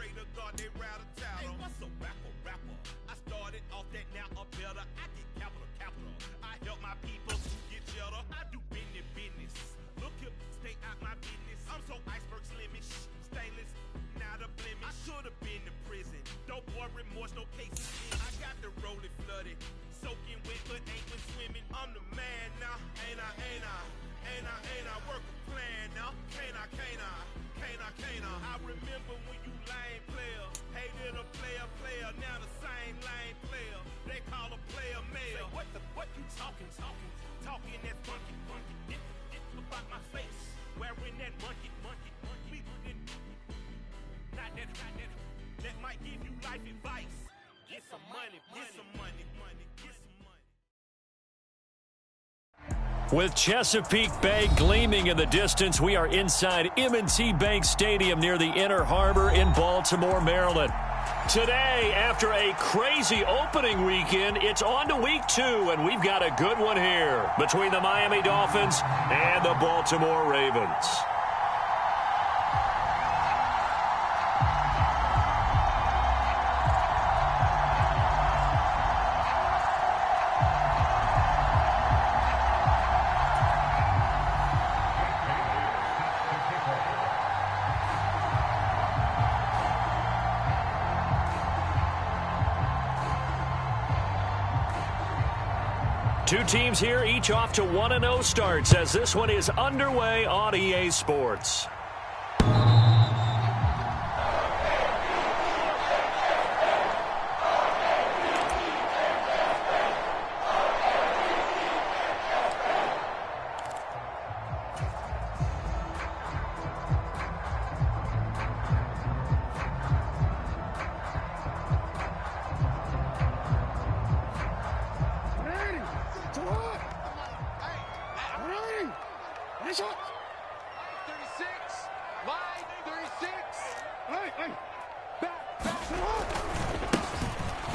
pray to God they rattle tattle. Hey, what's a rapper? I started off that, now I'm better. I get capital. I help my people to get cheddar. I do business. Look here, stay out my business. I'm so iceberg slimish, stainless, not a blemish. I should have been to prison. No boy remorse, no cases. I got the rolling flooded, soaking wet, but ain't been swimming. I'm the man now, ain't I? Work a plan now, can't I? I remember when you lame player, hated a player, now the same lame player. They call a player mayor. Say, what you talking that funky, about my face, wearing that monkey, not that, that might give you life advice. Get some money. With Chesapeake Bay gleaming in the distance, we are inside M&T Bank Stadium near the Inner Harbor in Baltimore, Maryland. Today, after a crazy opening weekend, it's on to Week 2, and we've got a good one here between the Miami Dolphins and the Baltimore Ravens. Two teams here, each off to 1-0 starts as this one is underway on EA Sports.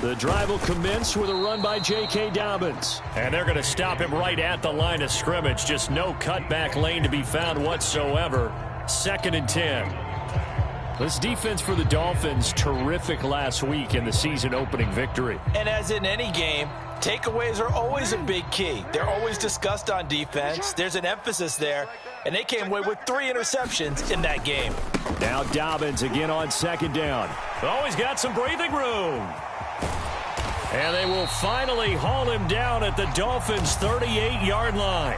The drive will commence with a run by J.K. Dobbins. And they're going to stop him right at the line of scrimmage. Just no cutback lane to be found whatsoever. 2nd and 10. This defense for the Dolphins, terrific last week in the season-opening victory. And as in any game, takeaways are always a big key. They're always discussed on defense. There's an emphasis there. And they came away with 3 interceptions in that game. Now Dobbins again on 2nd down. Oh, he's got some breathing room. And they will finally haul him down at the Dolphins' 38-yard line.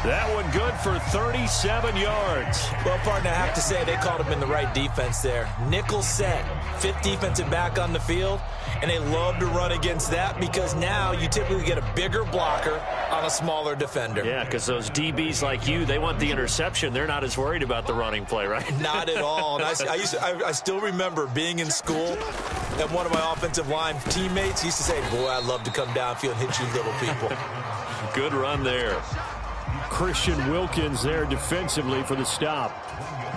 That one good for 37 yards. Well, partner, I have to say they called him in the right defense there. Nickel set, 5th defensive back on the field, and they love to run against that because now you typically get a bigger blocker on a smaller defender. Yeah, because those DBs like you, they want the interception. They're not as worried about the running play, right? Not at all. And I still remember being in school, and one of my offensive line teammates used to say, boy, I'd love to come downfield and hit you little people. Good run there. Christian Wilkins there defensively for the stop.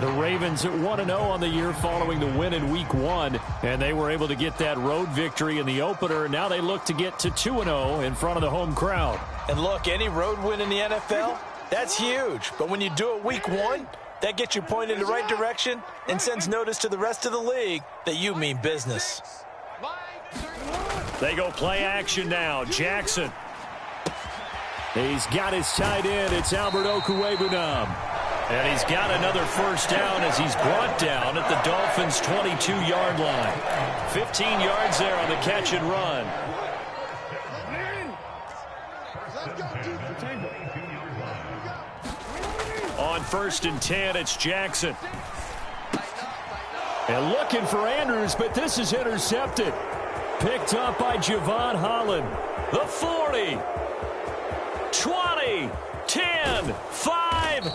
The Ravens at 1-0 on the year following the win in Week 1, and they were able to get that road victory in the opener. Now they look to get to 2-0 in front of the home crowd. And look, any road win in the NFL, that's huge. But when you do it Week 1, that gets you pointed in the right direction and sends notice to the rest of the league that you mean business. They go play action now. Jackson. He's got his tight end. It's Albert Okwuegbunam. And he's got another first down as he's brought down at the Dolphins' 22-yard line. 15 yards there on the catch and run. On 1st and 10, it's Jackson. And looking for Andrews, but this is intercepted. Picked up by Javon Holland. The 40. 20, 10, 5.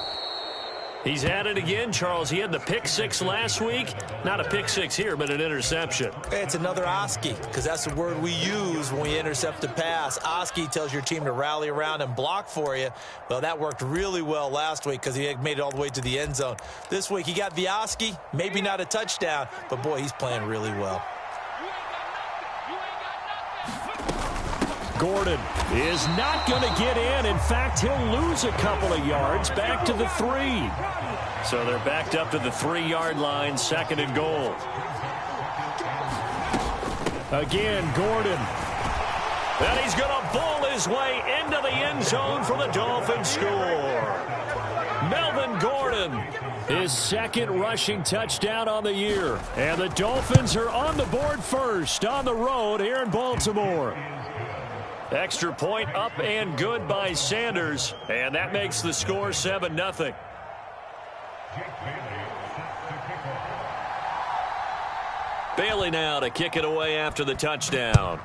He's at it again, Charles. He had the pick 6 last week. Not a pick 6 here, but an interception. It's another Oski, because that's the word we use when we intercept a pass. Oski tells your team to rally around and block for you. Well, that worked really well last week because he made it all the way to the end zone. This week he got the Oski, maybe not a touchdown, but boy, he's playing really well. Gordon is not going to get in. In fact, he'll lose a couple of yards back to the 3. So they're backed up to the 3-yard line, 2nd and goal. Again, Gordon. And he's going to bowl his way into the end zone for the Dolphins score. Melvin Gordon, his second rushing touchdown on the year. And the Dolphins are on the board first on the road here in Baltimore. Extra point up and good by Sanders. And that makes the score 7-0. Bailey now to kick it away after the touchdown.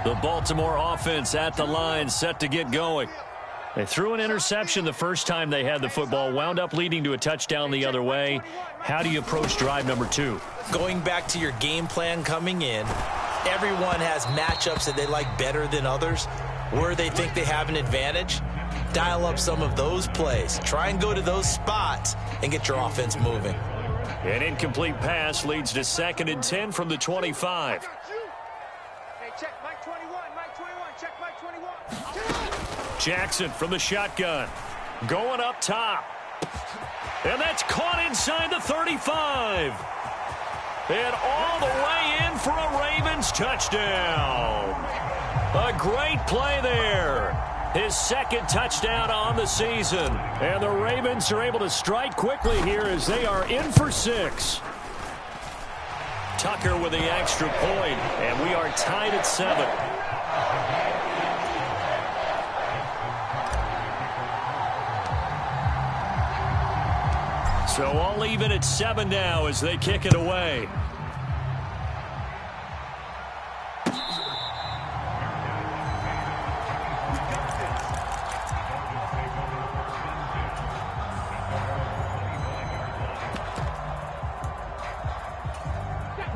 The Baltimore offense at the line, set to get going. They threw an interception the first time they had the football, wound up leading to a touchdown the other way. How do you approach drive number 2? Going back to your game plan coming in, everyone has matchups that they like better than others, where they think they have an advantage. Dial up some of those plays. Try and go to those spots and get your offense moving. An incomplete pass leads to 2nd and 10 from the 25. Jackson from the shotgun. Going up top. And that's caught inside the 35. And all the way in for a Ravens touchdown. A great play there. His 2nd touchdown on the season. And the Ravens are able to strike quickly here as they are in for 6. Tucker with the extra point, and we are tied at 7. So all even at 7 now as they kick it away.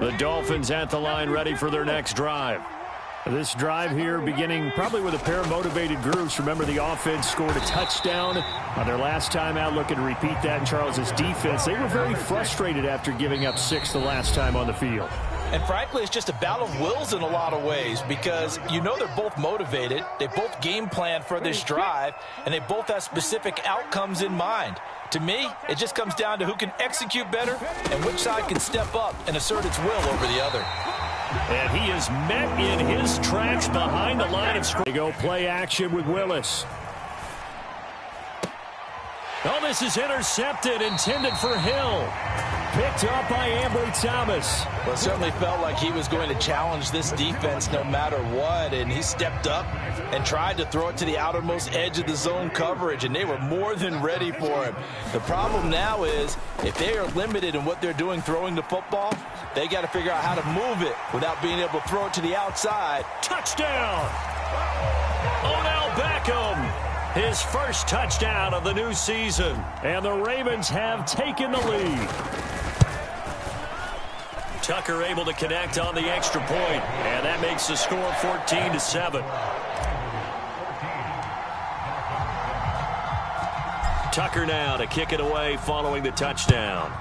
The Dolphins at the line ready for their next drive. This drive here beginning probably with a pair of motivated groups. Remember, the offense scored a touchdown on their last time out, looking to repeat that in Charles's defense. They were very frustrated after giving up 6 the last time on the field. And frankly, it's just a battle of wills in a lot of ways because you know they're both motivated. They both game plan for this drive, and they both have specific outcomes in mind. To me, it just comes down to who can execute better and which side can step up and assert its will over the other. And he is met in his tracks behind the line of scrimmage. They go play action with Willis. Oh, this is intercepted, intended for Hill. Picked up by Ambry Thomas. Well, it certainly felt like he was going to challenge this defense no matter what, and he stepped up and tried to throw it to the outermost edge of the zone coverage, and they were more than ready for him. The problem now is if they are limited in what they're doing throwing the football, they got to figure out how to move it without being able to throw it to the outside. Touchdown! Odell Beckham. His first touchdown of the new season. And the Ravens have taken the lead. Tucker able to connect on the extra point. And that makes the score 14-7. Tucker now to kick it away following the touchdown.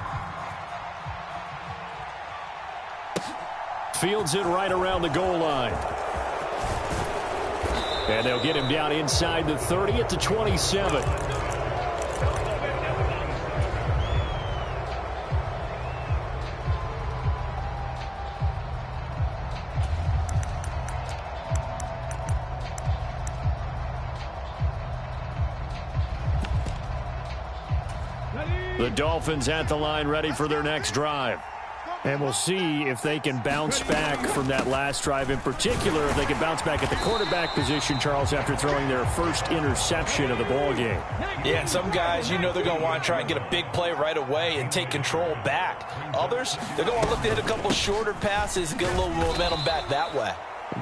Fields it right around the goal line. And they'll get him down inside the 30 at the 27. The Dolphins at the line ready for their next drive. And we'll see if they can bounce back from that last drive. In particular, if they can bounce back at the quarterback position, Charles, after throwing their first interception of the ball game. Yeah, and some guys, you know they're going to want to try and get a big play right away and take control back. Others, they're going to look to hit a couple shorter passes and get a little momentum back that way.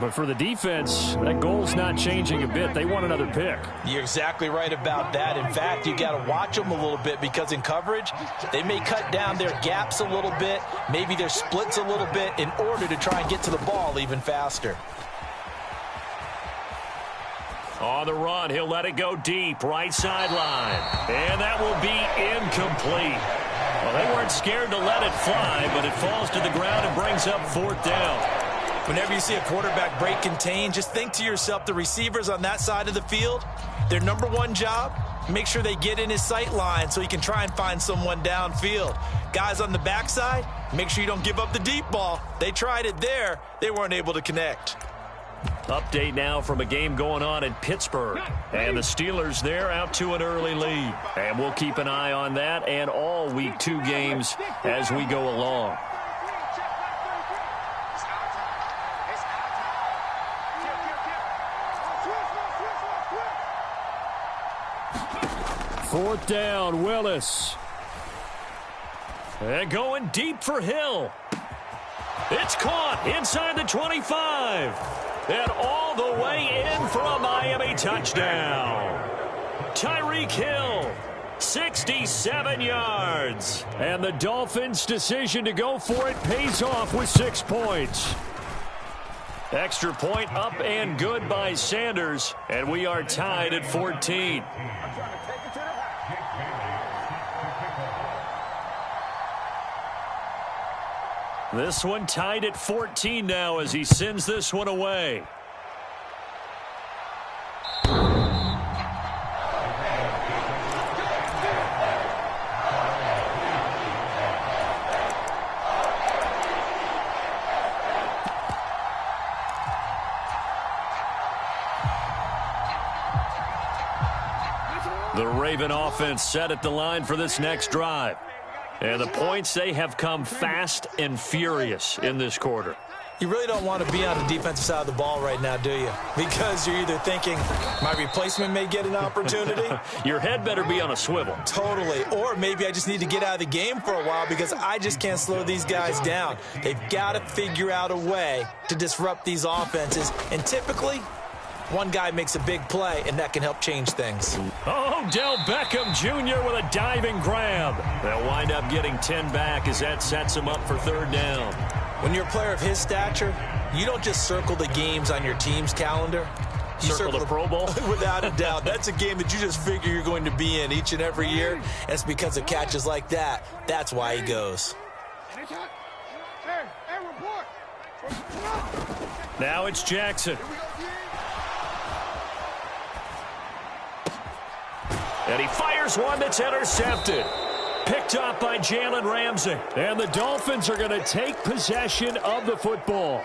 But for the defense, that goal's not changing a bit. They want another pick. You're exactly right about that. In fact, you got to watch them a little bit because in coverage, they may cut down their gaps a little bit, maybe their splits a little bit in order to try and get to the ball even faster. On the run, he'll let it go deep, right sideline. And that will be incomplete. Well, they weren't scared to let it fly, but it falls to the ground and brings up 4th down. Whenever you see a quarterback break contain, just think to yourself, the receivers on that side of the field, their number one job, make sure they get in his sight line so he can try and find someone downfield. Guys on the backside, make sure you don't give up the deep ball. They tried it there. They weren't able to connect. Update now from a game going on in Pittsburgh. And the Steelers there out to an early lead. And we'll keep an eye on that and all Week 2 games as we go along. Fourth down, Willis. And going deep for Hill. It's caught inside the 25. And all the way in for a Miami touchdown. Tyreek Hill, 67 yards. And the Dolphins' decision to go for it pays off with 6 points. Extra point up and good by Sanders. And we are tied at 14. This one tied at 14 now as he sends this one away. The Raven offense set at the line for this next drive. And the points, they have come fast and furious in this quarter. You really don't want to be on the defensive side of the ball right now, do you? Because you're either thinking, my replacement may get an opportunity. Your head better be on a swivel. Totally. Or maybe I just need to get out of the game for a while because I just can't slow these guys down. They've got to figure out a way to disrupt these offenses. And typically, one guy makes a big play, and that can help change things. Oh, Odell Beckham Jr. with a diving grab. They'll wind up getting 10 back as that sets him up for 3rd down. When you're a player of his stature, you don't just circle the games on your team's calendar. You circle the Pro Bowl? Without a doubt. That's a game that you just figure you're going to be in each and every year. And it's because of catches like that. That's why he goes. Now it's Jackson. And he fires one that's intercepted. Picked up by Jalen Ramsey. And the Dolphins are going to take possession of the football.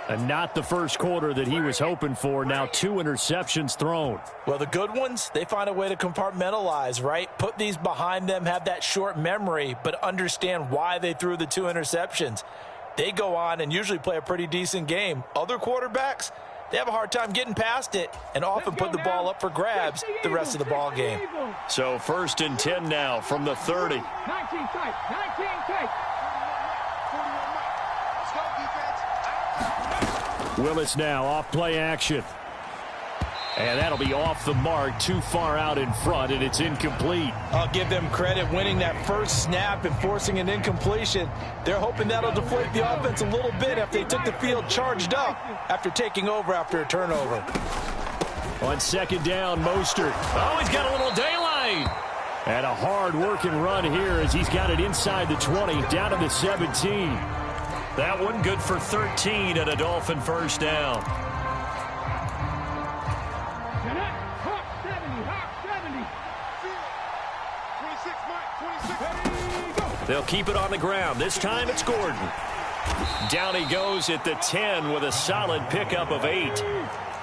And not the first quarter that he was hoping for. Now 2 interceptions thrown. Well, the good ones, they find a way to compartmentalize, right? Put these behind them, have that short memory, but understand why they threw the 2 interceptions. They go on and usually play a pretty decent game. Other quarterbacks, they have a hard time getting past it and often put the ball up for grabs the rest of the ball game. So 1st and 10 now from the 30. 19 tight. Willis now off play action. And that'll be off the mark, too far out in front, and it's incomplete. I'll give them credit winning that first snap and forcing an incompletion. They're hoping that'll deflate the offense a little bit after they took the field charged up after taking over after a turnover. On 2nd down, Mostert. Oh, he's got a little daylight. And a hard-working run here as he's got it inside the 20, down to the 17. That one good for 13 and a Dolphin 1st down. They'll keep it on the ground. This time it's Gordon. Down he goes at the 10 with a solid pickup of 8.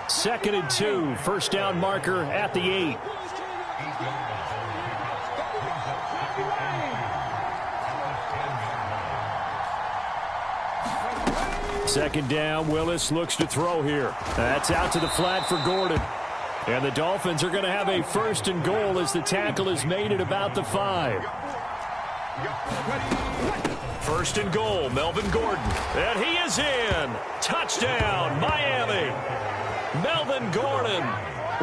2nd and 2. 1st down marker at the 8. Second down, Willis looks to throw here. That's out to the flat for Gordon. And the Dolphins are going to have a 1st and goal as the tackle is made at about the 5. 1st and goal, Melvin Gordon. And he is in. Touchdown, Miami. Melvin Gordon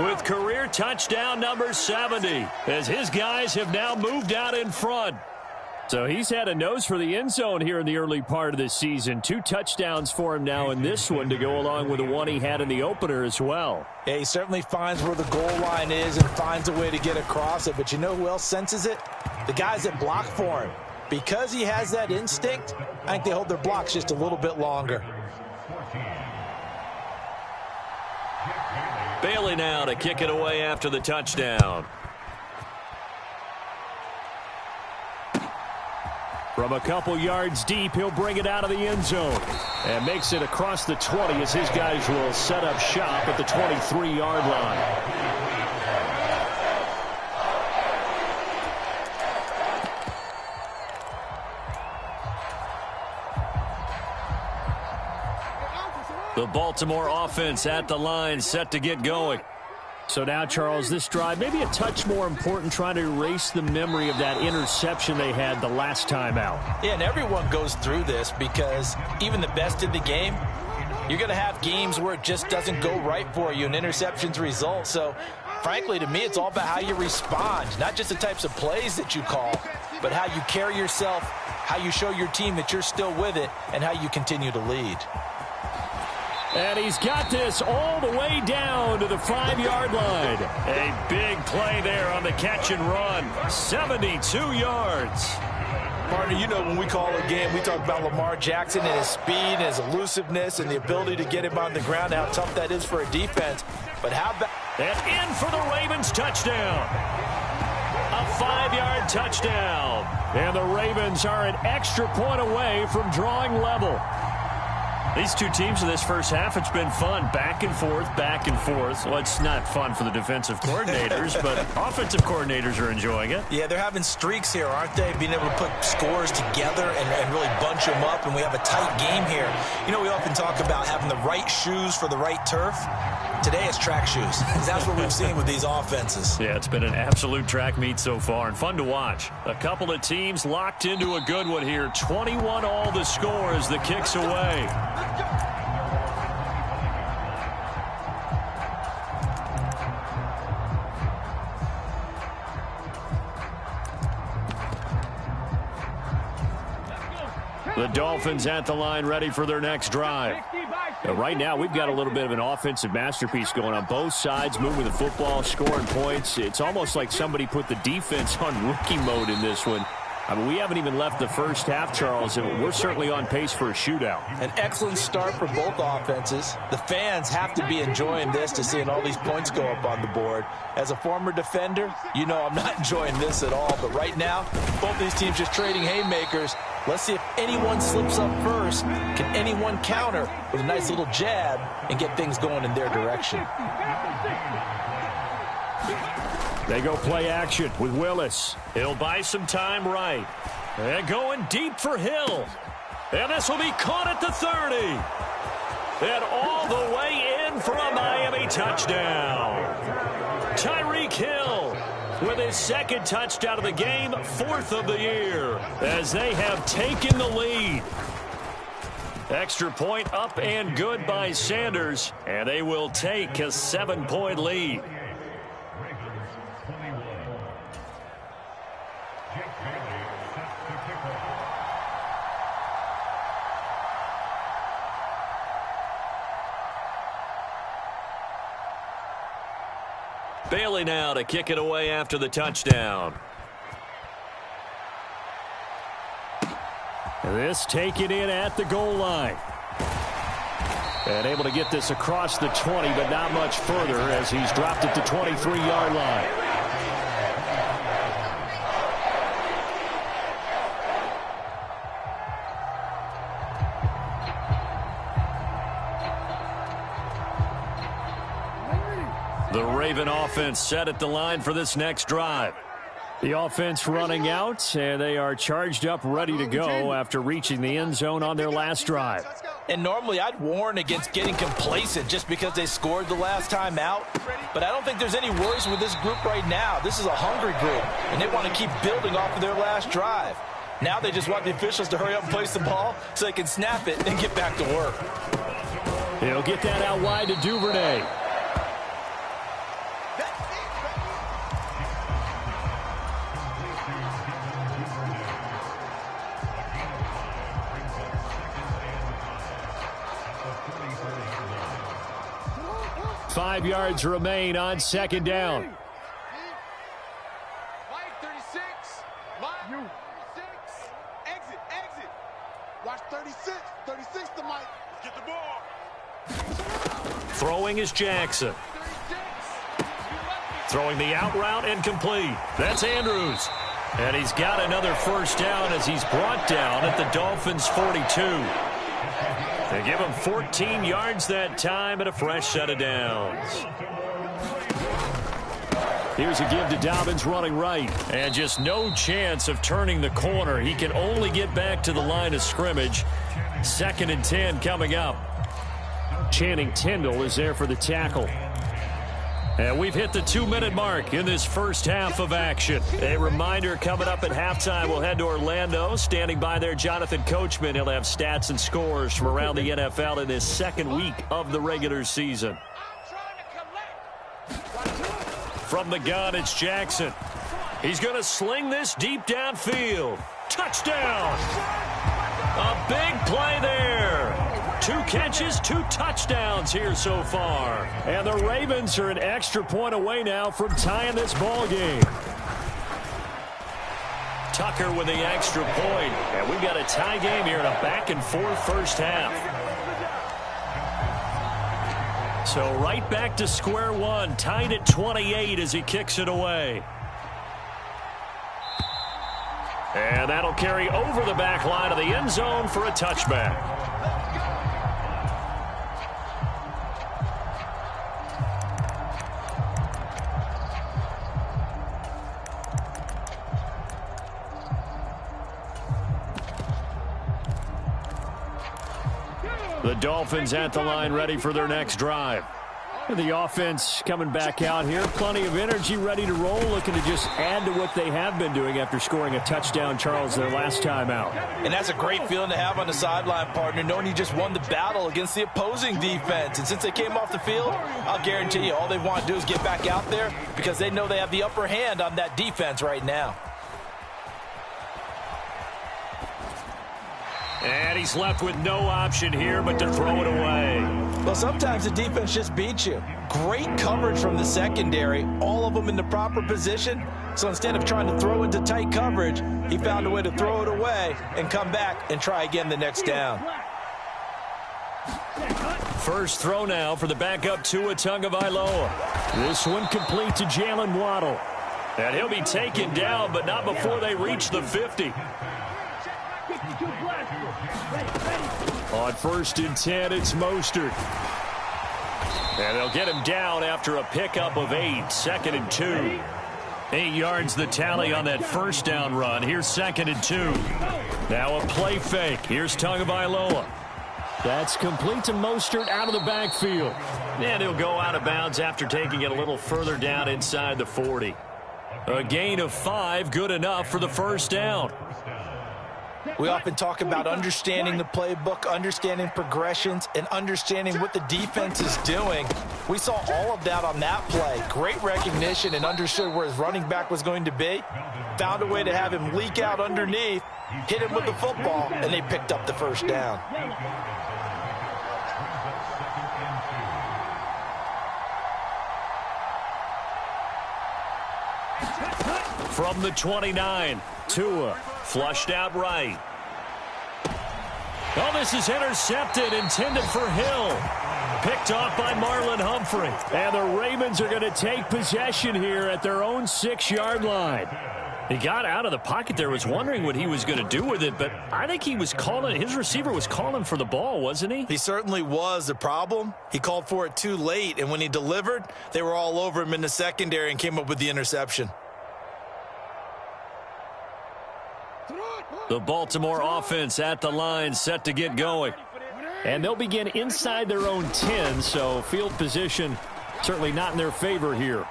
with career touchdown number 70 as his guys have now moved out in front. So he's had a nose for the end zone here in the early part of the season. 2 touchdowns for him now in this one to go along with the one he had in the opener as well. Yeah, he certainly finds where the goal line is and finds a way to get across it. But you know who else senses it? The guys that block for him. Because he has that instinct, I think they hold their blocks just a little bit longer. Bailey now to kick it away after the touchdown. From a couple yards deep, he'll bring it out of the end zone and makes it across the 20 as his guys will set up shop at the 23-yard line. The Baltimore offense at the line, set to get going. So now, Charles, this drive maybe a touch more important, trying to erase the memory of that interception they had the last time out. Yeah, and everyone goes through this because even the best in the game, you're going to have games where it just doesn't go right for you and interceptions result. So, frankly, to me, it's all about how you respond, not just the types of plays that you call, but how you carry yourself, how you show your team that you're still with it, and how you continue to lead. And he's got this all the way down to the 5-yard line. A big play there on the catch and run. 72 yards. Partner, you know when we call a game, we talk about Lamar Jackson and his speed and his elusiveness and the ability to get him on the ground, how tough that is for a defense. But how about... And in for the Ravens touchdown. A 5-yard touchdown. And the Ravens are an extra point away from drawing level. These two teams in this first half, it's been fun. Back and forth, back and forth. Well, it's not fun for the defensive coordinators, but offensive coordinators are enjoying it. Yeah, they're having streaks here, aren't they? Being able to put scores together and really bunch them up, and we have a tight game here. You know, we often talk about having the right shoes for the right turf. Today it's track shoes. That's what we've seen with these offenses. Yeah, it's been an absolute track meet so far and fun to watch. A couple of teams locked into a good one here. 21 all the score as the kick's away. The Dolphins at the line, ready for their next drive. Right now, we've got a little bit of an offensive masterpiece going on both sides, moving the football, scoring points. It's almost like somebody put the defense on rookie mode in this one. I mean, we haven't even left the first half, Charles, and we're certainly on pace for a shootout. An excellent start for both offenses. The fans have to be enjoying this to seeing all these points go up on the board. As a former defender, you know I'm not enjoying this at all. But right now, both these teams just trading haymakers. Let's see if anyone slips up first. Can anyone counter with a nice little jab and get things going in their direction? They go play action with Willis. He'll buy some time right. And going deep for Hill. And this will be caught at the 30. And all the way in for a Miami touchdown. Tyreek Hill with his second touchdown of the game, 4th of the year, as they have taken the lead. Extra point up and good by Sanders, and they will take a 7-point lead. Bailey now to kick it away after the touchdown. This taken in at the goal line. And able to get this across the 20, but not much further as he's dropped at the 23-yard line. The Raven offense set at the line for this next drive. The offense running out, and they are charged up, ready to go after reaching the end zone on their last drive. And normally I'd warn against getting complacent just because they scored the last time out. But I don't think there's any worries with this group right now. This is a hungry group, and they want to keep building off of their last drive. Now they just want the officials to hurry up and place the ball so they can snap it and get back to work. He'll get that out wide to Duvernay. 5 yards remain on second down. Mike 36. Mike 36. Exit. Watch 36. 36 to Mike. Get the ball. Throwing is Jackson. Throwing the out route and complete. That's Andrews. And he's got another first down as he's brought down at the Dolphins' 42. They give him 14 yards that time and a fresh set of downs. Here's a give to Dobbins running right. And just no chance of turning the corner. He can only get back to the line of scrimmage. 2nd and 10 coming up. Channing Tindall is there for the tackle. And we've hit the 2-minute mark in this first half of action. A reminder coming up at halftime, we'll head to Orlando. Standing by there, Jonathan Coachman. He'll have stats and scores from around the NFL in this second week of the regular season. From the gun, it's Jackson. He's going to sling this deep downfield. Touchdown! A big play there. 2 catches, 2 touchdowns here so far. And the Ravens are an extra point away now from tying this ball game. Tucker with the extra point. And we've got a tie game here in a back-and-forth first half. So right back to square one, tied at 28 as he kicks it away. And that'll carry over the back line of the end zone for a touchback. The Dolphins at the line ready for their next drive. And the offense coming back out here. Plenty of energy, ready to roll, looking to just add to what they have been doing after scoring a touchdown, Charles, their last time out. And that's a great feeling to have on the sideline, partner, knowing you just won the battle against the opposing defense. And since they came off the field, I'll guarantee you all they want to do is get back out there because they know they have the upper hand on that defense right now. And he's left with no option here but to throw it away. Well, sometimes the defense just beats you. Great coverage from the secondary, all of them in the proper position. So instead of trying to throw into tight coverage, he found a way to throw it away and come back and try again the next down. First throw now for the backup Tua Tagovailoa. This one complete to Jalen Waddle. And he'll be taken down, but not before they reach the 50. On 1st and 10, it's Mostert. And they'll get him down after a pickup of 8. 2nd and 2. 8 yards the tally on that first down run. Here's 2nd and 2. Now a play fake. Here's Tagovailoa. That's complete to Mostert out of the backfield. And he'll go out of bounds after taking it a little further down inside the 40. A gain of 5, good enough for the first down. We often talk about understanding the playbook, understanding progressions, and understanding what the defense is doing. We saw all of that on that play. Great recognition and understood where his running back was going to be. Found a way to have him leak out underneath, hit him with the football, and they picked up the first down. From the 29, Tua flushed out right. Oh, this is intercepted, intended for Hill. Picked off by Marlon Humphrey. And the Ravens are going to take possession here at their own 6-yard line. He got out of the pocket there, was wondering what he was going to do with it, but I think he was calling, his receiver was calling for the ball, wasn't he? He certainly was. The problem, he called for it too late, and when he delivered, they were all over him in the secondary and came up with the interception. The Baltimore offense at the line, set to get going. And they'll begin inside their own 10, so field position certainly not in their favor here.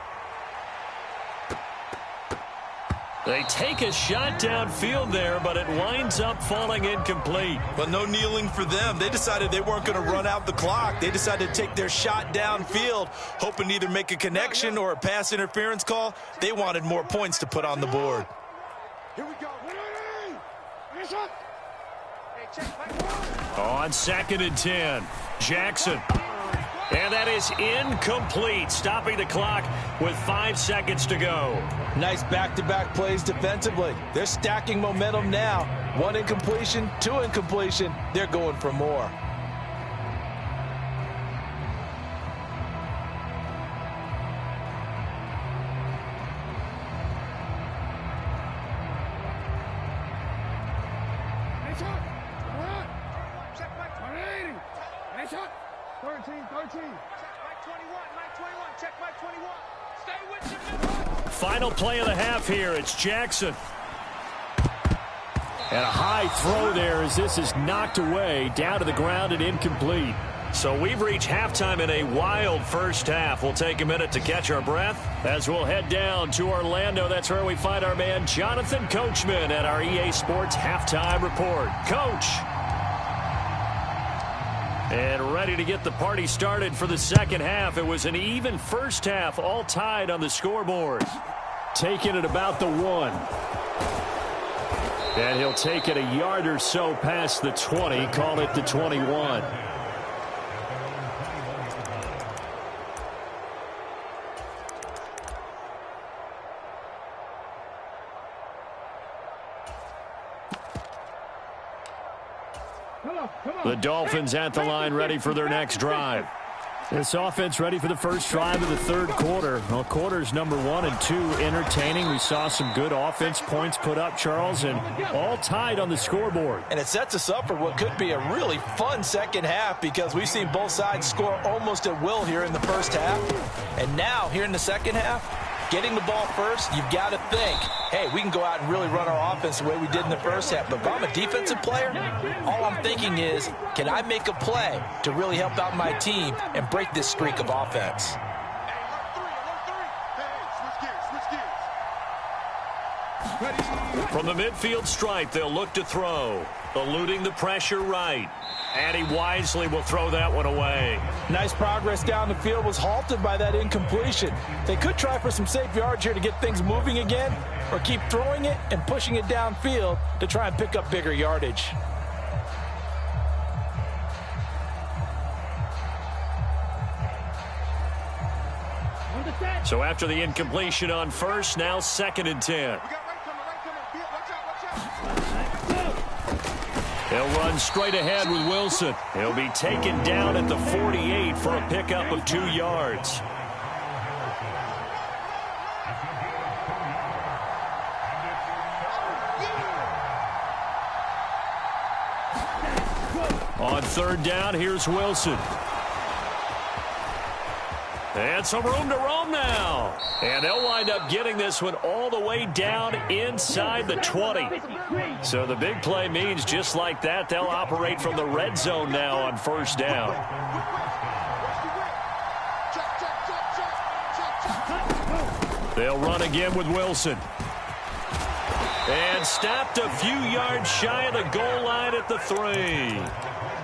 They take a shot downfield there, but it winds up falling incomplete. But no kneeling for them. They decided they weren't going to run out the clock. They decided to take their shot downfield, hoping to either make a connection or a pass interference call. They wanted more points to put on the board. Here we go. On 2nd and 10, Jackson. And that is incomplete, stopping the clock with 5 seconds to go. Nice back-to-back plays defensively. They're stacking momentum now. 1 incompletion, 2 incompletion. They're going for more. Final play of the half here. It's Jackson. And a high throw there as this is knocked away, down to the ground and incomplete. So we've reached halftime in a wild first half. We'll take a minute to catch our breath as we'll head down to Orlando. That's where we find our man Jonathan Coachman at our EA Sports Halftime Report. Coach. And ready to get the party started for the second half. It was an even first half, all tied on the scoreboard. Taking it about the 1. And he'll take it a yard or so past the 20, call it the 21. The Dolphins at the line, ready for their next drive. This offense ready for the first drive of the third quarter. Well, quarters number 1 and 2 entertaining. We saw some good offense points put up, Charles, and all tied on the scoreboard. And it sets us up for what could be a really fun second half because we've seen both sides score almost at will here in the first half. And now, here in the second half, getting the ball first, you've got to think, hey, we can go out and really run our offense the way we did in the first half. But if I'm a defensive player, all I'm thinking is, can I make a play to really help out my team and break this streak of offense? From the midfield stripe, they'll look to throw. Eluding the pressure right. And he wisely will throw that one away. Nice progress down the field was halted by that incompletion. They could try for some safe yards here to get things moving again, or keep throwing it and pushing it downfield to try and pick up bigger yardage. So after the incompletion on first, now 2nd and 10. He'll run straight ahead with Wilson. He'll be taken down at the 48 for a pickup of 2 yards. On 3rd down, here's Wilson. And some room to roam now. And they'll wind up getting this one all the way down inside the 20. So the big play means just like that, they'll operate from the red zone now on 1st down. They'll run again with Wilson. And stopped a few yards shy of the goal line at the 3.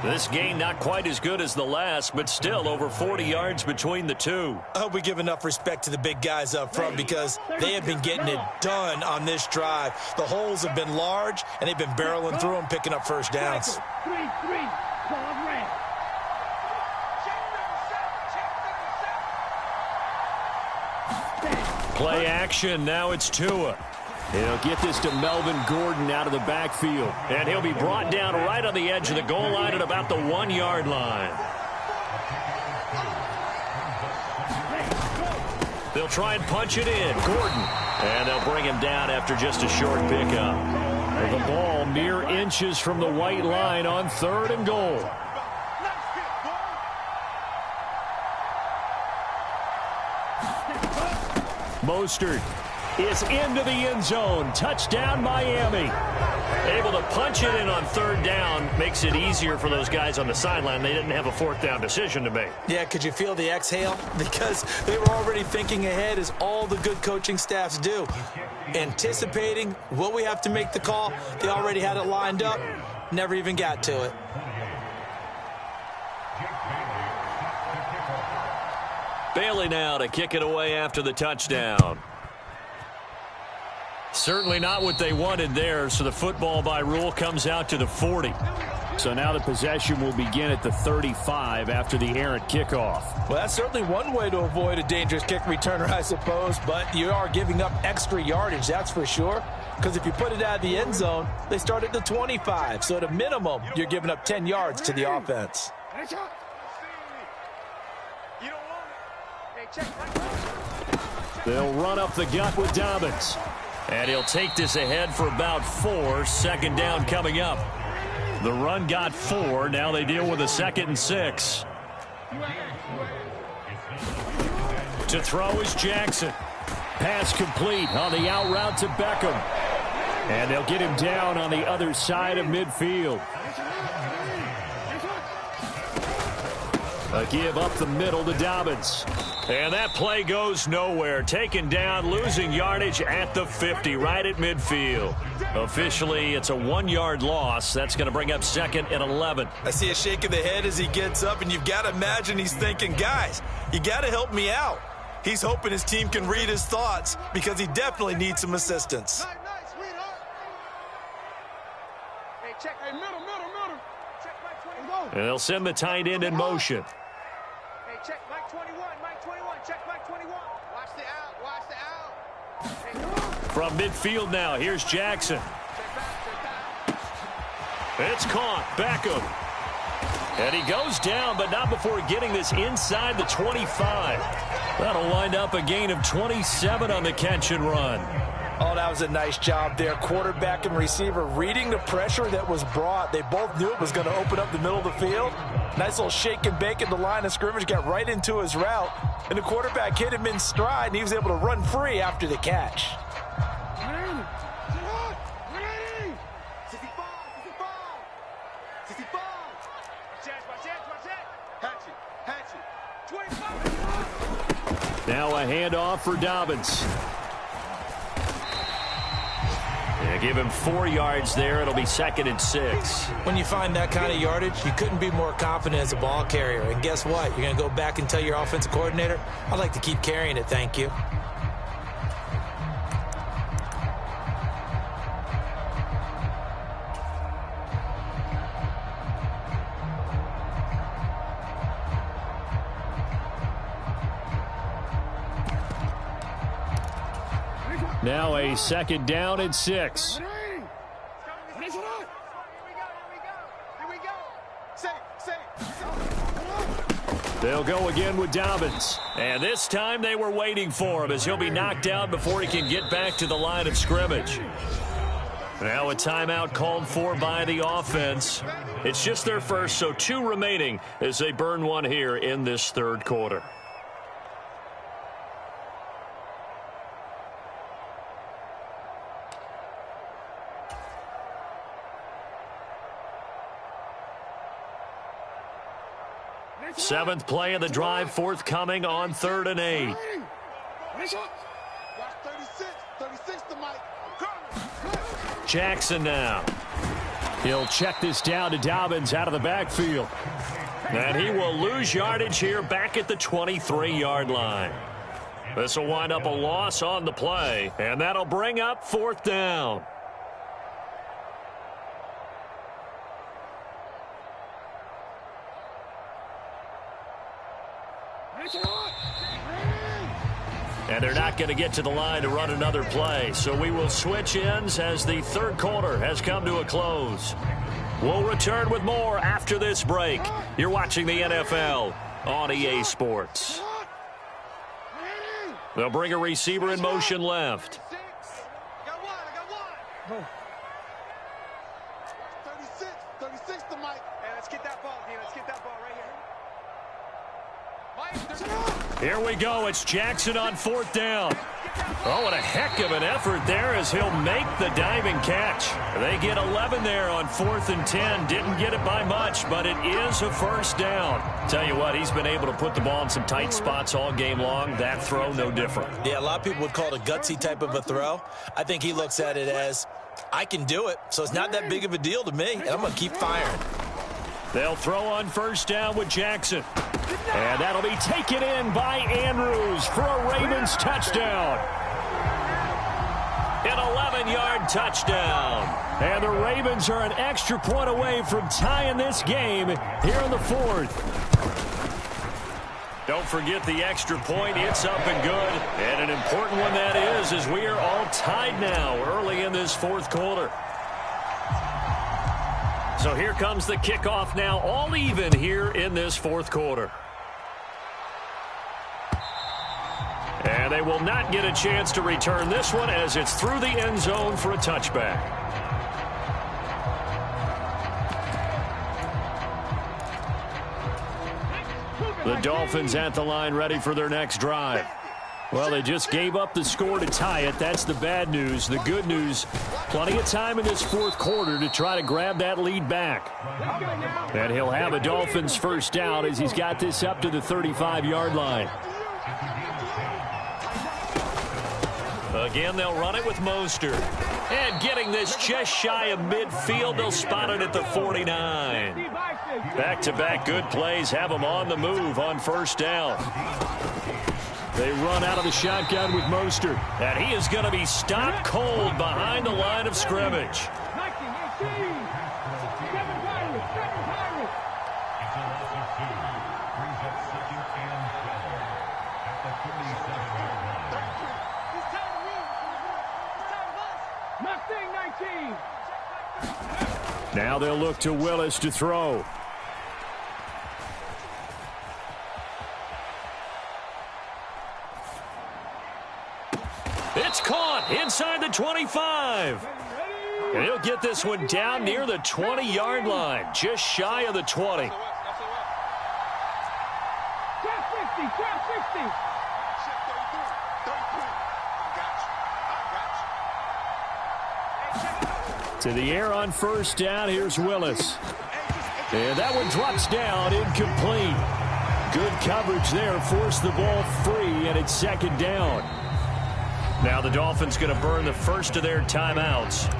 This gain not quite as good as the last, but still over 40 yards between the two. I hope we give enough respect to the big guys up front because they have been getting it done on this drive. The holes have been large, and they've been barreling through them, picking up first downs. Play action. Now it's Tua. He'll get this to Melvin Gordon out of the backfield. And he'll be brought down right on the edge of the goal line at about the 1-yard line. They'll try and punch it in. Gordon. And they'll bring him down after just a short pickup. The ball mere inches from the white line on 3rd and goal. Mostert is into the end zone. Touchdown, Miami. Able to punch it in on 3rd down. Makes it easier for those guys on the sideline. They didn't have a 4th down decision to make. Yeah, could you feel the exhale? Because they were already thinking ahead, as all the good coaching staffs do. Anticipating, will we have to make the call? They already had it lined up. Never even got to it. Bailey now to kick it away after the touchdown. Certainly not what they wanted there, so the football by rule comes out to the 40. So now the possession will begin at the 35 after the errant kickoff. Well, that's certainly one way to avoid a dangerous kick returner, I suppose, but you are giving up extra yardage, that's for sure, because if you put it out of the end zone, they start at the 25. So at a minimum, you're giving up 10 yards to the offense. They'll run up the gut with Dobbins. And he'll take this ahead for about 4. Second down coming up. The run got 4. Now they deal with a 2nd and 6. To throw is Jackson. Pass complete on the out route to Beckham. And they'll get him down on the other side of midfield. A give up the middle to Dobbins. And that play goes nowhere. Taken down, losing yardage at the 50, right at midfield. Officially, it's a 1-yard loss. That's going to bring up 2nd and 11. I see a shake of the head as he gets up, and you've got to imagine he's thinking, guys, you got to help me out. He's hoping his team can read his thoughts because he definitely needs some assistance. And they'll send the tight end in motion. Check Mike 21, Mike 21, check Mike 21. Watch the out. From midfield now, here's Jackson. It's caught. Beckham. And he goes down, but not before getting this inside the 25. That'll wind up a gain of 27 on the catch and run. Oh, that was a nice job there. Quarterback and receiver reading the pressure that was brought. They both knew it was going to open up the middle of the field. Nice little shake and bake in the line of scrimmage, got right into his route. And the quarterback hit him in stride, and he was able to run free after the catch. Now a handoff for Dobbins. Yeah, give him 4 yards there. It'll be 2nd and 6. When you find that kind of yardage, you couldn't be more confident as a ball carrier. And guess what? You're going to go back and tell your offensive coordinator, I'd like to keep carrying it, thank you. Now a 2nd down and 6. They'll go again with Dobbins. And this time they were waiting for him as he'll be knocked out before he can get back to the line of scrimmage. Now a timeout called for by the offense. It's just their first, so 2 remaining as they burn one here in this 3rd quarter. Seventh play of the drive forthcoming on 3rd and 8. Jackson now. He'll check this down to Dobbins out of the backfield. And he will lose yardage here back at the 23-yard line. This will wind up a loss on the play, and that'll bring up 4th down. And they're not going to get to the line to run another play. So we will switch ends as the 3rd quarter has come to a close. We'll return with more after this break. You're watching the NFL on EA Sports. They'll bring a receiver in motion left. Oh. 36 to Mike. Hey, let's get that ball, D. Let's get that ball right here. Here we go. It's Jackson on 4th down. Oh, what a heck of an effort there as he'll make the diving catch. They get 11 there on 4th and 10. Didn't get it by much, but it is a 1st down. Tell you what, he's been able to put the ball in some tight spots all game long. That throw, no different. Yeah, a lot of people would call it a gutsy type of a throw. I think he looks at it as, I can do it, so it's not that big of a deal to me, and I'm going to keep firing. They'll throw on 1st down with Jackson. And that'll be taken in by Andrews for a Ravens touchdown. An 7-yard touchdown. And the Ravens are an extra point away from tying this game here in the fourth. Don't forget the extra point. It's up and good. And an important one that is, as we are all tied now early in this fourth quarter. So here comes the kickoff now, all even here in this fourth quarter. And they will not get a chance to return this one as it's through the end zone for a touchback. The Dolphins at the line ready for their next drive. Well, they just gave up the score to tie it. That's the bad news. The good news, plenty of time in this fourth quarter to try to grab that lead back. And he'll have a Dolphins first down as he's got this up to the 35-yard line. Again, they'll run it with Mostert. And getting this just shy of midfield, they'll spot it at the 49. Back-to-back good plays have them on the move on first down. They run out of the shotgun with Mostert. And he is going to be stopped cold behind the line of scrimmage. Now they'll look to Willis to throw. It's caught inside the 25. And he'll get this one down near the 20-yard line, just shy of the 20. To the air on first down, here's Willis. And that one drops down, incomplete. Good coverage there, forced the ball free, and it's second down. Now the Dolphins going to burn the first of their timeouts.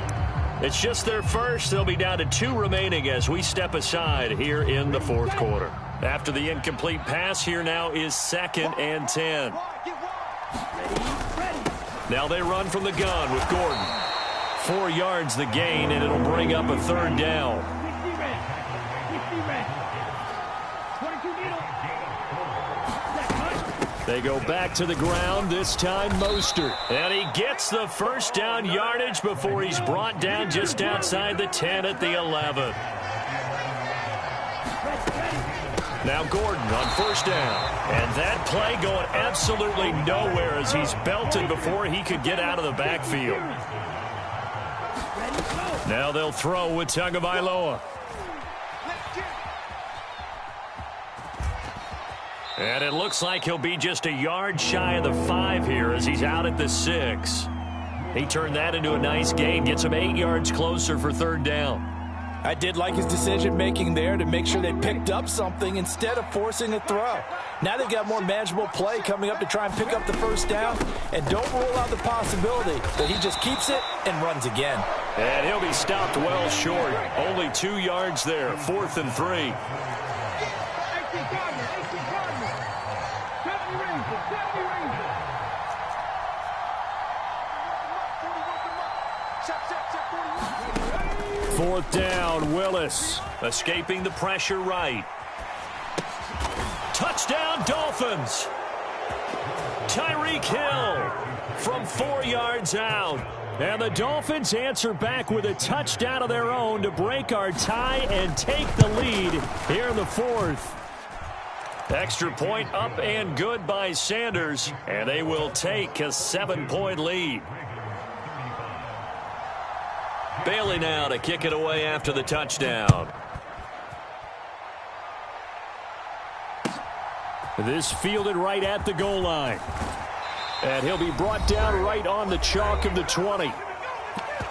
It's just their first. They'll be down to 2 remaining as we step aside here in the fourth quarter. After the incomplete pass, here now is 2nd and 10. Now they run from the gun with Gordon. 4 yards the gain, and it'll bring up a third down. They go back to the ground, this time Mostert. And he gets the first down yardage before he's brought down just outside the 10 at the 11. Now Gordon on first down. And that play going absolutely nowhere as he's belted before he could get out of the backfield. Now they'll throw with Tagovailoa. And it looks like he'll be just a yard shy of the 5 here as he's out at the 6. He turned that into a nice gain, gets him 8 yards closer for third down. I did like his decision-making there to make sure they picked up something instead of forcing a throw. Now they've got more manageable play coming up to try and pick up the first down. And don't rule out the possibility that he just keeps it and runs again. And he'll be stopped well short. Only 2 yards there, 4th and 3. Fourth down, Willis. Escaping the pressure right. Touchdown, Dolphins. Tyreek Hill from 4 yards out. And the Dolphins answer back with a touchdown of their own to break our tie and take the lead here in the fourth. Extra point up and good by Sanders, and they will take a 7-point lead. Bailey now to kick it away after the touchdown. This fielded right at the goal line. And he'll be brought down right on the chalk of the 20.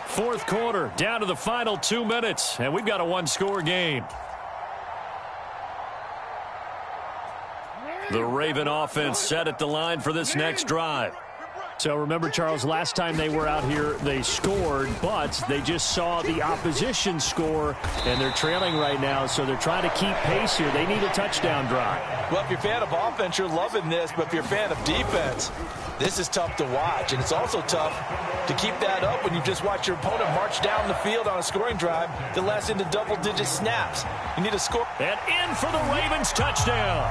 Fourth quarter, down to the final 2 minutes, and we've got a 1-score game. The Raven offense set at the line for this next drive. So remember, Charles, last time they were out here, they scored, but they just saw the opposition score, and they're trailing right now, so they're trying to keep pace here. They need a touchdown drive. Well, if you're a fan of offense, you're loving this, but if you're a fan of defense, this is tough to watch, and it's also tough to keep that up when you just watch your opponent march down the field on a scoring drive that lasts into double-digit snaps. You need a score. And in for the Ravens touchdown.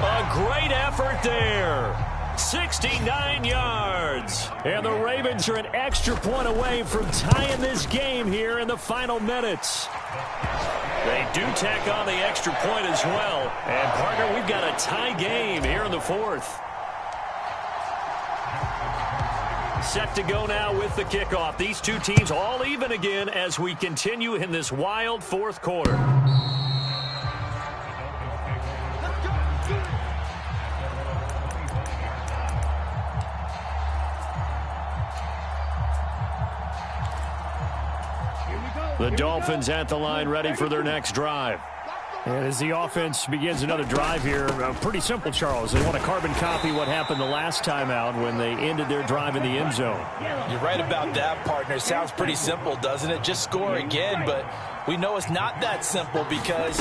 A great effort there. 69 yards. And the Ravens are an extra point away from tying this game here in the final minutes. They do tack on the extra point as well. And, partner, we've got a tie game here in the fourth. Set to go now with the kickoff. These two teams all even again as we continue in this wild fourth quarter. The Dolphins at the line, ready for their next drive. And as the offense begins another drive here, pretty simple, Charles. They want to carbon copy what happened the last time out when they ended their drive in the end zone. You're right about that, partner. It sounds pretty simple, doesn't it? Just score again, but we know it's not that simple because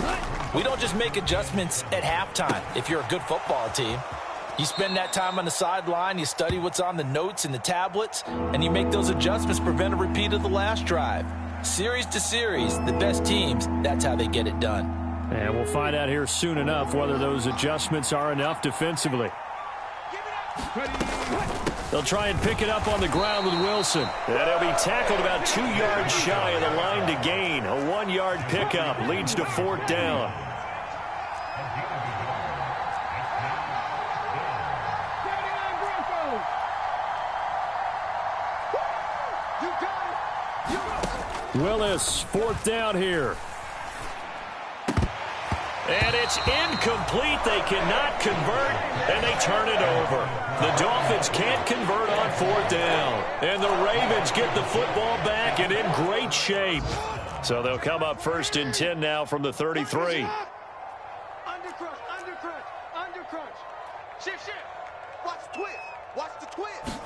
we don't just make adjustments at halftime if you're a good football team. You spend that time on the sideline, you study what's on the notes and the tablets, and you make those adjustments to prevent a repeat of the last drive. Series to series, the best teams, that's how they get it done. And we'll find out here soon enough whether those adjustments are enough defensively. They'll try and pick it up on the ground with Wilson. And he'll be tackled about 2 yards shy of the line to gain. A 1-yard pickup leads to fourth down. Willis, fourth down here. And it's incomplete. They cannot convert, and they turn it over. The Dolphins can't convert on fourth down. And the Ravens get the football back and in great shape. So they'll come up first and 10 now from the 33. Undercrunch. Shift. Watch the twist.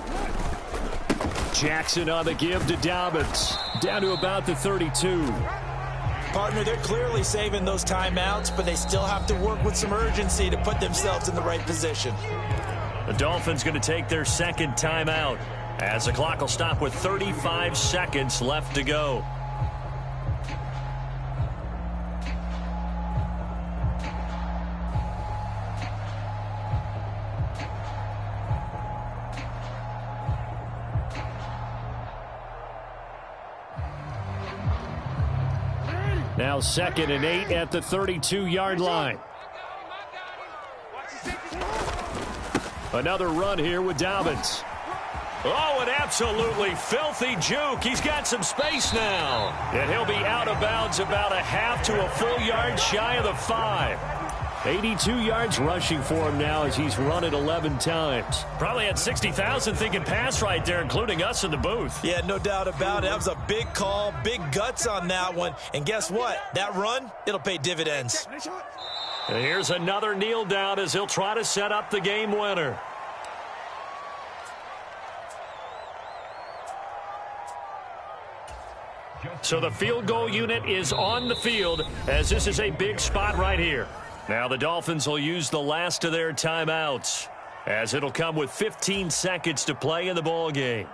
Jackson on the give to Dobbins. Down to about the 32. Partner, they're clearly saving those timeouts, but they still have to work with some urgency to put themselves in the right position. The Dolphins going to take their second timeout as the clock will stop with 35 seconds left to go. Now 2nd and 8 at the 32-yard line. Another run here with Dobbins. Oh, an absolutely filthy juke. He's got some space now. And he'll be out of bounds about a half to a full yard shy of the 5. 82 yards rushing for him now as he's run it 11 times. Probably had 60,000 thinking pass right there, including us in the booth. Yeah, no doubt about it. That was a big call, big guts on that one. And guess what? That run, it'll pay dividends. And here's another kneel down as he'll try to set up the game winner. So the field goal unit is on the field as this is a big spot right here. Now the Dolphins will use the last of their timeouts as it'll come with 15 seconds to play in the ball game.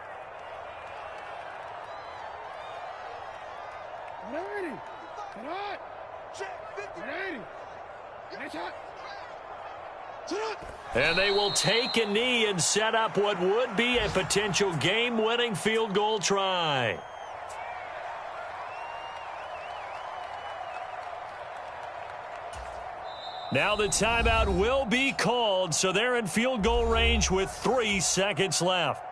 And they will take a knee and set up what would be a potential game-winning field goal try. Now the timeout will be called, so they're in field goal range with 3 seconds left.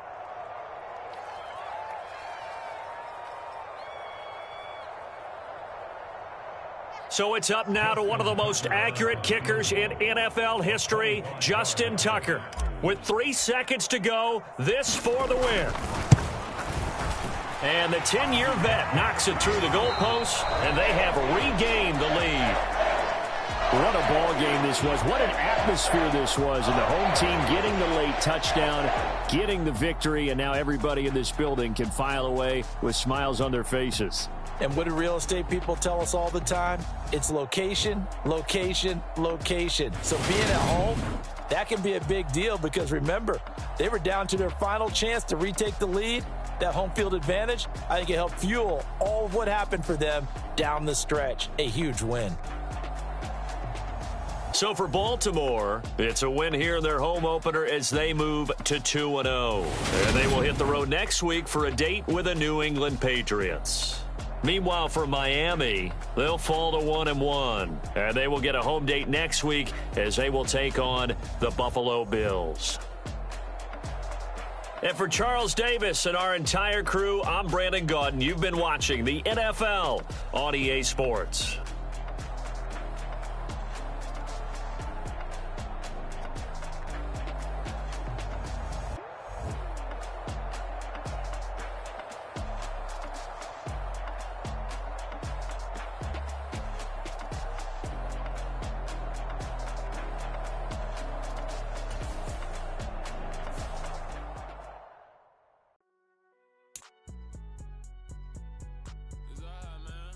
So it's up now to one of the most accurate kickers in NFL history, Justin Tucker. With 3 seconds to go, this for the win. And the 10-year vet knocks it through the goalpost, and they have regained the lead. What a ball game this was. What an atmosphere this was. And the home team getting the late touchdown, getting the victory, and now everybody in this building can file away with smiles on their faces. And what do real estate people tell us all the time? It's location, location, location. So being at home, that can be a big deal because remember, they were down to their final chance to retake the lead. That home field advantage, I think it helped fuel all of what happened for them down the stretch. A huge win. So for Baltimore, it's a win here in their home opener as they move to 2-0. And they will hit the road next week for a date with the New England Patriots. Meanwhile, for Miami, they'll fall to 1-1. And they will get a home date next week as they will take on the Buffalo Bills. And for Charles Davis and our entire crew, I'm Brandon Gaudin. You've been watching the NFL on EA Sports. It's all right, man.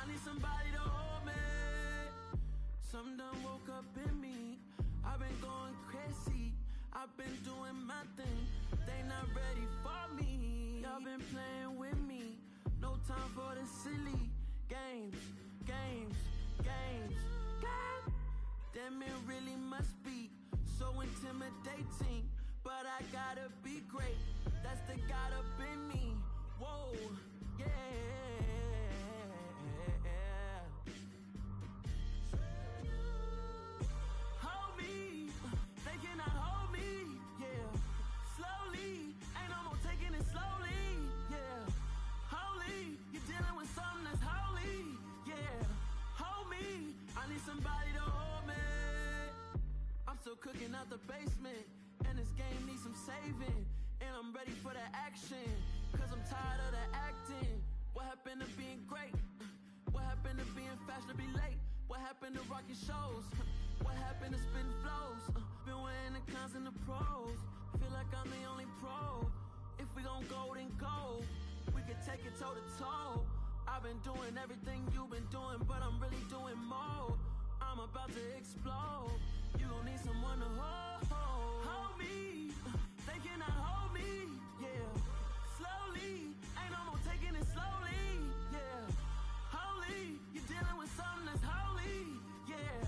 I need somebody to hold me. Something done woke up in me. I've been going crazy. I've been doing my thing. They not ready for me. Y'all been playing with me. No time for the silly games. Damn, it really must be so intimidating. But I gotta be great. That's the God up in me. Whoa, yeah. Hold me, they cannot hold me, yeah. Slowly, ain't no more taking it slowly, yeah. Holy, you're dealing with something that's holy, yeah. Hold me, I need somebody to hold me. I'm still cooking out the basement, and this game needs some saving. And I'm ready for the action, cause I'm tired of the acting. What happened to being great? What happened to being fashionably late? What happened to rocking shows? What happened to spitting flows? Been wearing the cons and the pros. Feel like I'm the only pro. If we gon' go, then go. We could take it toe to toe. I've been doing everything you've been doing, but I'm really doing more. I'm about to explode. You gon' need someone to hold me. They cannot hold me, yeah. Slowly, ain't no more taking it slowly, yeah. Holy, you're dealing with something that's holy, yeah.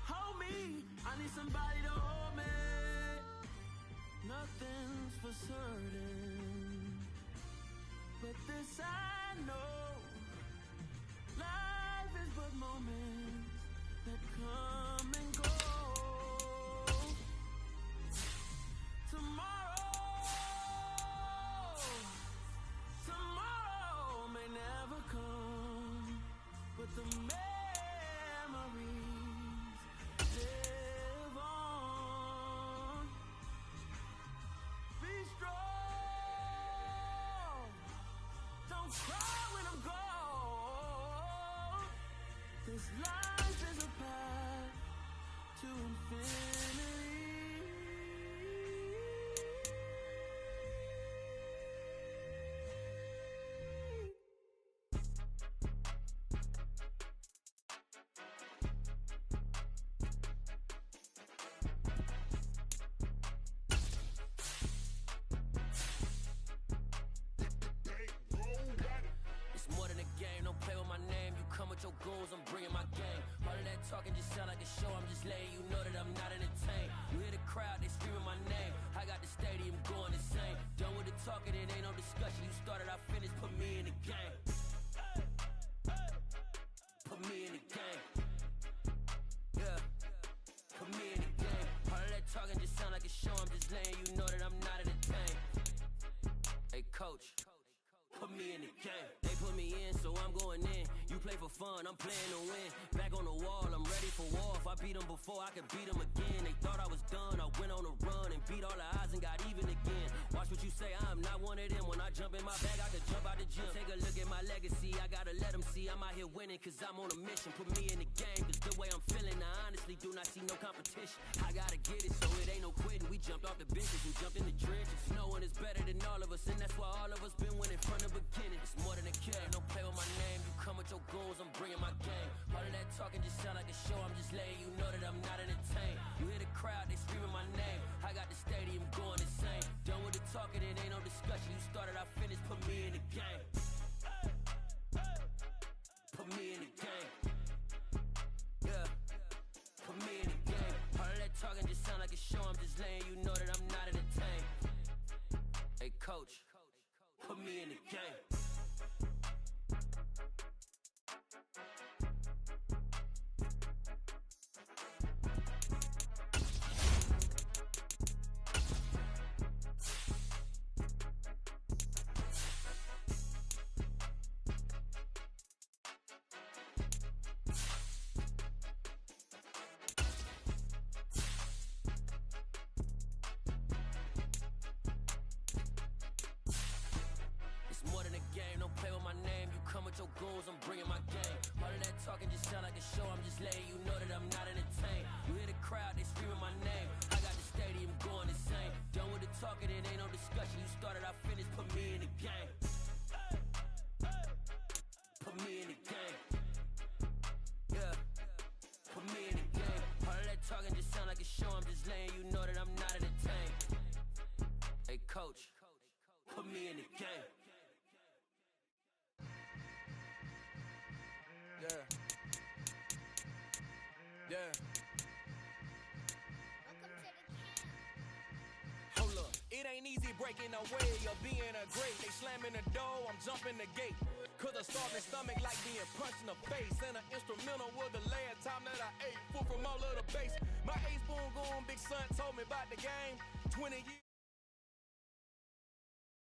Hold me, I need somebody to hold me. Nothing's for certain, but this I know. Life is but moments that come and go. Tomorrow may never come, but the memories live on. Be strong, don't cry when I'm gone. This life is a path to infinity. Your goals, I'm bringing my game. All of that talking just sound like a show. I'm just letting you know that I'm not entertained. You hear the crowd, they screaming my name. I got the stadium going insane. Done with the talking, it ain't no discussion. You started, I finished, put me in the game. Put me in the game. Yeah, put me in the game. All of that talking just sound like a show. I'm just letting you know that I'm not entertained. Hey, coach, put me in the game. They put me in, so I'm going in. You play for fun, I'm playing to win. Back on the wall, I'm ready for war. If I beat them before, I could beat them again. They thought I was done, I went on a run and beat all the odds and got even again. Watch what you say, I'm not one of them. When I jump in my bag, I could jump out the gym. Take a look at my legacy, I gotta let them see I'm out here winning, cause I'm on a mission. Put me in the game, cause the way I'm feeling, I honestly do not see no competition. I gotta get it, so it ain't no quitting. We jumped off the benches, we jumped in the trenches. No one is better than all of us, and that's why all of us been winning from the beginning. It's more than a kid, don't play with my name. You come with your goons, I'm bringing my game. All of that talking just sound like a show. I'm just letting you know that I'm not entertained. You hear the crowd, they screaming my name. I got the stadium going insane. Done with the talking, it ain't no discussion. You started, I finished, put me in the game. Put me in the game. Yeah, put me in the game. All of that talking just sound like a show. I'm just letting you know that I'm not entertained. Hey, coach, put me in the game. Your goals, I'm bringing my game. All of that talking just sound like a show. I'm just letting you know that I'm not entertained. You hear the crowd, they screaming my name. I got the stadium going insane. Done with the talking, it ain't no discussion. You started, I finished, put me in the game. Put me in the game. Hey, coach, put me in the game. Yeah. Yeah. Hold up, it ain't easy breaking away or being a great. They slamming the door, I'm jumping the gate. Cause a starving stomach like being punched in the face. And an instrumental was the last time that I ate. Full from all of the bass. My ace boom goon, big son told me about the game. 20 years.